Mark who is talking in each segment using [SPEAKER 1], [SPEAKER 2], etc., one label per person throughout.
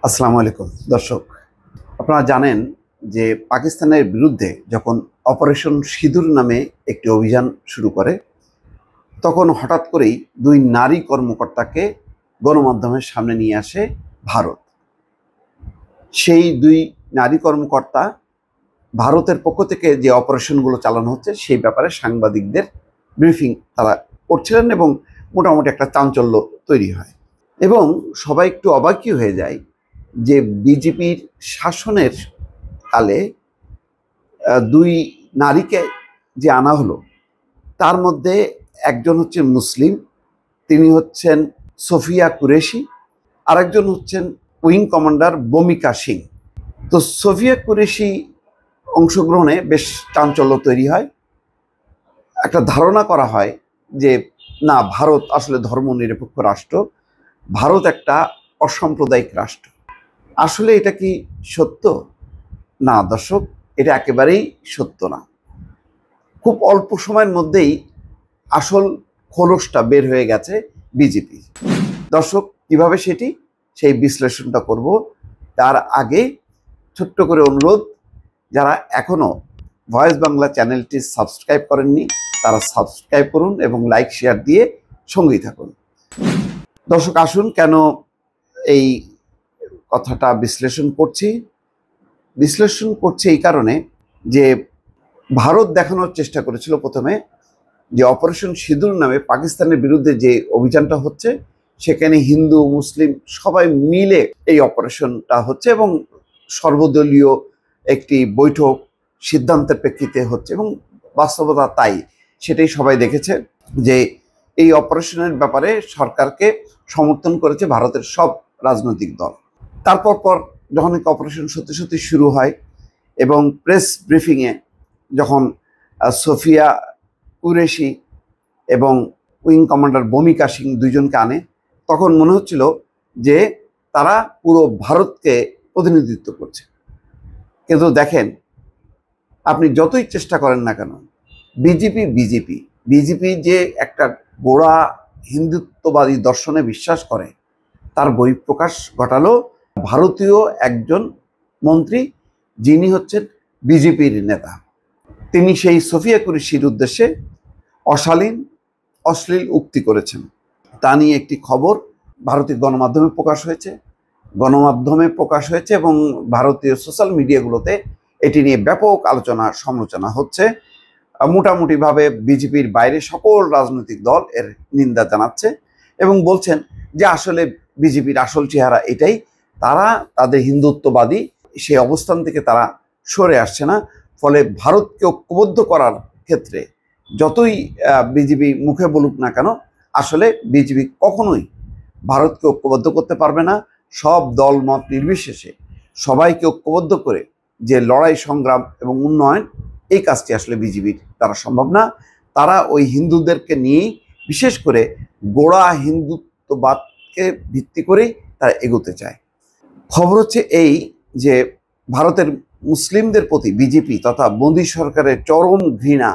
[SPEAKER 1] আসসালামু আলাইকুম দর্শক, আপনারা জানেন যে পাকিস্তানের বিরুদ্ধে যখন অপারেশন সিঁদুর নামে একটি অভিযান শুরু করে, তখন হঠাৎ করেই দুই নারী কর্মকর্তাকে গণমাধ্যমের সামনে নিয়ে আসে ভারত। সেই দুই নারী কর্মকর্তা ভারতের পক্ষ থেকে যে অপারেশনগুলো চালানো হচ্ছে সেই ব্যাপারে সাংবাদিকদের ব্রিফিং তারা করছিলেন এবং মোটামুটি একটা চাঞ্চল্য তৈরি হয় এবং সবাই একটু অবাকই হয়ে যায় যে বিজেপির শাসনের কালে দুই নারীকে যে আনা হলো, তার মধ্যে একজন হচ্ছেন মুসলিম, তিনি হচ্ছেন সোফিয়া কুরেশি, আরেকজন হচ্ছেন উইং কমান্ডার বমিকা সিং। তো সোফিয়া কুরেশি অংশগ্রহণে বেশ চাঞ্চল্য তৈরি হয়। একটা ধারণা করা হয় যে না, ভারত আসলে ধর্মনিরপেক্ষ রাষ্ট্র, ভারত একটা অসাম্প্রদায়িক রাষ্ট্র। আসলে এটা কি সত্য? না দর্শক, এটা একেবারেই সত্য না। খুব অল্প সময়ের মধ্যেই আসল খোলসটা বের হয়ে গেছে বিজেপি। দর্শক, কিভাবে সেই বিশ্লেষণটা করব। তার আগে ছোট্ট করে অনুরোধ, যারা এখনো ভয়েস বাংলা চ্যানেলটি সাবস্ক্রাইব করেননি তারা সাবস্ক্রাইব করুন এবং লাইক শেয়ার দিয়ে সঙ্গেই থাকুন। দর্শক, আসুন কেন এই কথাটা বিশ্লেষণ করছি এই কারণে যে ভারত দেখানোর চেষ্টা করেছিল প্রথমে যে অপারেশন সিঁদুর নামে পাকিস্তানের বিরুদ্ধে যে অভিযানটা হচ্ছে, সেখানে হিন্দু মুসলিম সবাই মিলে এই অপারেশনটা হচ্ছে এবং সর্বদলীয় একটি বৈঠক সিদ্ধান্তের প্রেক্ষিতে হচ্ছে এবং বাস্তবতা তাই, সেটাই সবাই দেখেছে যে এই অপারেশনের ব্যাপারে সরকারকে সমর্থন করেছে ভারতের সব রাজনৈতিক দল। তারপর যখন অপারেশন সত্যি শুরু হয় এবং প্রেস ব্রিফিংয়ে যখন সোফিয়া কুরেশি এবং উইং কমান্ডার বমিকা সিং দুইজনকে আনে, তখন মনে হচ্ছিল যে তারা পুরো ভারতকে প্রতিনিধিত্ব করছে। কিন্তু দেখেন, আপনি যতই চেষ্টা করেন না কেন, বিজেপি যে একটা গোড়া হিন্দুত্ববাদী দর্শনে বিশ্বাস করে, তার বহিঃপ্রকাশ ঘটালো ভারতীয় একজন মন্ত্রী, যিনি হচ্ছেন বিজেপির নেতা। তিনি সেই সোফিয়া কুরেশির উদ্দেশ্যে অশ্লীল উক্তি করেছেন। তা নিয়ে একটি খবর ভারতীয় গণমাধ্যমে প্রকাশ হয়েছে এবং ভারতীয় সোশ্যাল মিডিয়াগুলোতে এটি নিয়ে ব্যাপক আলোচনা সমালোচনা হচ্ছে। মোটামুটিভাবে বিজেপির বাইরে সকল রাজনৈতিক দল এর নিন্দা জানাচ্ছে এবং বলছেন যে আসলে বিজেপির আসল চেহারা এটাই, তারা তাদের হিন্দুত্ববাদী সেই অবস্থান থেকে তারা সরে আসছে না। ফলে ভারতকে ঐক্যবদ্ধ করার ক্ষেত্রে যতই বিজেপি মুখে বলুক না কেন, আসলে বিজেপি কখনোই ভারতকে ঐক্যবদ্ধ করতে পারবে না। সব দল মত নির্বিশেষে সবাইকে ঐক্যবদ্ধ করে যে লড়াই সংগ্রাম এবং উন্নয়ন, এই কাজটি আসলে বিজেপির দ্বারা সম্ভব না। তারা ওই হিন্দুদেরকে নিয়েই, বিশেষ করে গোড়া হিন্দুত্ববাদকে ভিত্তি করেই তারা এগোতে চায়। খবর হচ্ছে এই যে ভারতের মুসলিমদের প্রতি বিজেপি তথা মোদী সরকারের চরম ঘৃণা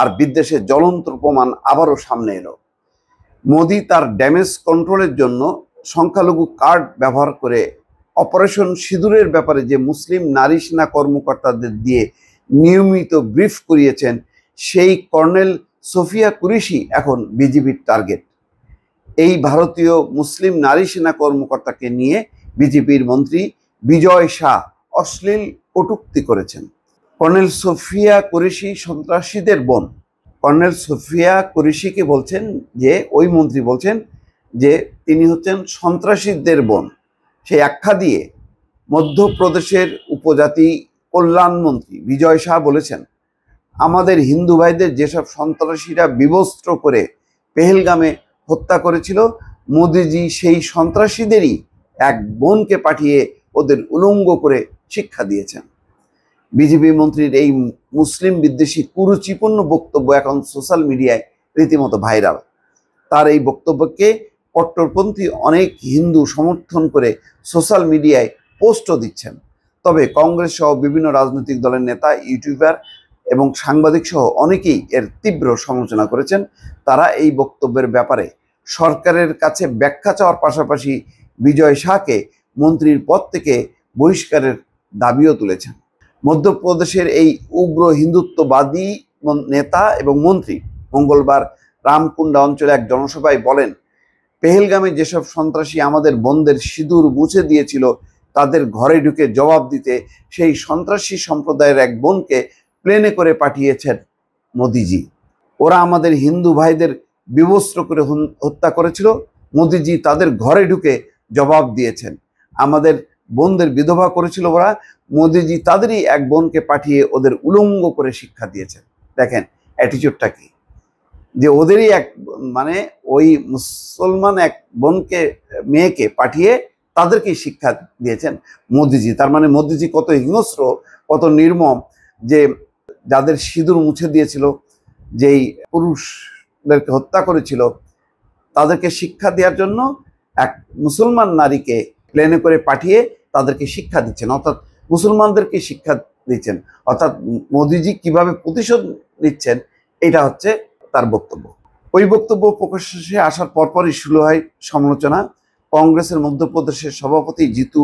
[SPEAKER 1] আর বিদ্বেষের জ্বলন্ত প্রমাণ আবারও সামনে এলো। মোদী তার ড্যামেজ কন্ট্রোলের জন্য সংখ্যালঘু কার্ড ব্যবহার করে অপারেশন সিঁদুরের ব্যাপারে যে মুসলিম নারী সেনা কর্মকর্তাদের দিয়ে নিয়মিত ব্রিফ করিয়েছেন, সেই কর্নেল সোফিয়া কুরেশি এখন বিজেপির টার্গেট। এই ভারতীয় মুসলিম নারী সেনা কর্মকর্তাকে নিয়ে বিজেপির মন্ত্রী বিজয় শাহ অশ্লীল কটূক্তি করেছেন। কর্নেল সোফিয়া কুরেশি সন্ত্রাসীদের বোন। কর্নেল সোফিয়া কুরেশিকে বলছেন যে, ওই মন্ত্রী বলছেন যে তিনি হচ্ছেন সন্ত্রাসীদের বোন। সেই আখ্যা দিয়ে মধ্যপ্রদেশের উপজাতি কল্যাণমন্ত্রী বিজয় শাহ বলেছেন, আমাদের হিন্দু ভাইদের যেসব সন্ত্রাসীরা বিবস্ত্র করে পেহেলগামে হত্যা করেছিল, মোদিজি সেই সন্ত্রাসীদেরই এক বোনকে পাঠিয়ে ওদের উলঙ্গ করে শিক্ষা দিয়েছেন। বিজেপি মন্ত্রীর এই মুসলিম বিদ্বেষী কুরুচিপূর্ণ বক্তব্য এখন সোশ্যাল মিডিয়ায় রীতিমতো ভাইরাল। তার এই বক্তব্যকে কট্টরপন্থী অনেক হিন্দু সমর্থন করে সোশ্যাল মিডিয়ায় পোস্টও দিচ্ছেন। তবে কংগ্রেস সহ বিভিন্ন রাজনৈতিক দলের নেতা, ইউটিউবার এবং সাংবাদিক সহ অনেকেই এর তীব্র সমালোচনা করেছেন। তারা এই বক্তব্যের ব্যাপারে সরকারের কাছে ব্যাখ্যা চাওয়ার পাশাপাশি বিজয় শাহকে মন্ত্রীর পদ থেকে বহিষ্কারের দাবিও তুলেছেন। মধ্যপ্রদেশের এই উগ্র হিন্দুত্ববাদী নেতা এবং মন্ত্রী মঙ্গলবার রামকুন্ডা অঞ্চলে এক জনসভায় বলেন, পেহেলগামে যেসব সন্ত্রাসী আমাদের বোনদের সিঁদুর মুছে দিয়েছিল তাদের ঘরে ঢুকে জবাব দিতে সেই সন্ত্রাসী সম্প্রদায়ের এক বোনকে প্লেনে করে পাঠিয়েছেন মোদিজি। ওরা আমাদের হিন্দু ভাইদের বিবস্ত্র করে হত্যা করেছিল, মোদিজি তাদের ঘরে ঢুকে জবাব দিয়েছেন। আমাদের বোনদের বিধবা করেছিল ওরা, মোদিজি তাদেরই এক বোনকে পাঠিয়ে ওদের উলঙ্গ করে শিক্ষা দিয়েছেন। দেখেন অ্যাটিটিউডটা কি, যে ওদেরই এক মানে ওই মুসলমান এক বোনকে মেয়েকে পাঠিয়ে তাদেরকে শিক্ষা দিয়েছেন মোদিজি। তার মানে মোদিজি কত হিংস্র, কত নির্মম, যে যাদের সিঁদুর মুছে দিয়েছিল, যেই পুরুষদেরকে হত্যা করেছিল, তাদেরকে শিক্ষা দেওয়ার জন্য এক মুসলমান নারীকে প্লেনে করে পাঠিয়ে তাদেরকে শিক্ষা দিচ্ছেন, অর্থাৎ মুসলমানদেরকে শিক্ষা দিচ্ছেন। অর্থাৎ মোদিজি কিভাবে প্রতিশোধ নিচ্ছেন এটা হচ্ছে তার বক্তব্য। ওই বক্তব্য প্রকাশ্যে আসার পরপরই শুরু হয় সমালোচনা। কংগ্রেসের মধ্যপ্রদেশের সভাপতি জিতু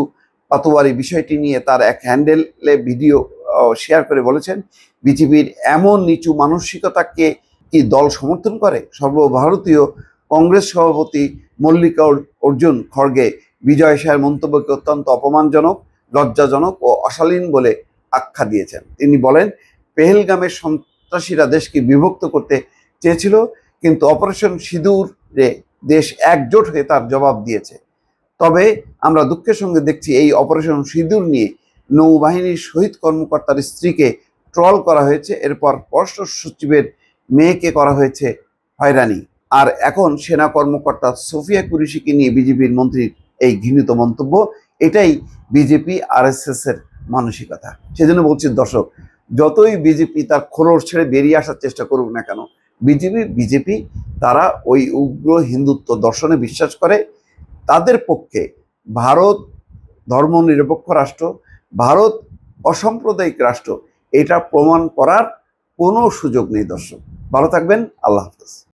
[SPEAKER 1] পাতোয়ারি বিষয়টি নিয়ে তার এক হ্যান্ডেলে ভিডিও শেয়ার করে বলেছেন, বিজেপির এমন নিচু মানসিকতাকে কি দল সমর্থন করে? সর্বভারতীয় কংগ্রেস সভাপতি মল্লিকা অর্জুন খড়গে বিজয় শাহের মন্তব্যকে অত্যন্ত অপমানজনক, লজ্জাজনক ও অশালীন বলে আখ্যা দিয়েছেন। তিনি বলেন, পেহেলগামের সন্ত্রাসীরা দেশকে বিভক্ত করতে চেয়েছিল, কিন্তু অপারেশন সিঁদুরে দেশ একজোট হয়ে তার জবাব দিয়েছে। তবে আমরা দুঃখের সঙ্গে দেখছি এই অপারেশন সিঁদুর নিয়ে নৌবাহিনীর শহীদ কর্মকর্তার স্ত্রীকে ট্রল করা হয়েছে, এরপর পররাষ্ট্র সচিবের মেয়েকে করা হয়েছে হয়রানি, আর এখন সেনা কর্মকর্তা সোফিয়া কুরেশিকে নিয়ে বিজেপির মন্ত্রীর এই ঘৃণিত মন্তব্য। এটাই বিজেপি আরএসএস এর মানসিকতা। সেজন্য বলছি দর্শক, যতই বিজেপি তার খোলস ছেড়ে বেরিয়ে আসার চেষ্টা করুক না কেন, বিজেপি তারা ওই উগ্র হিন্দুত্ব দর্শনে বিশ্বাস করে। তাদের পক্ষে ভারত ধর্মনিরপেক্ষ রাষ্ট্র, ভারত অসাম্প্রদায়িক রাষ্ট্র, এটা প্রমাণ করার কোনো সুযোগ নেই। দর্শক ভালো থাকবেন, আল্লাহ হাফেজ।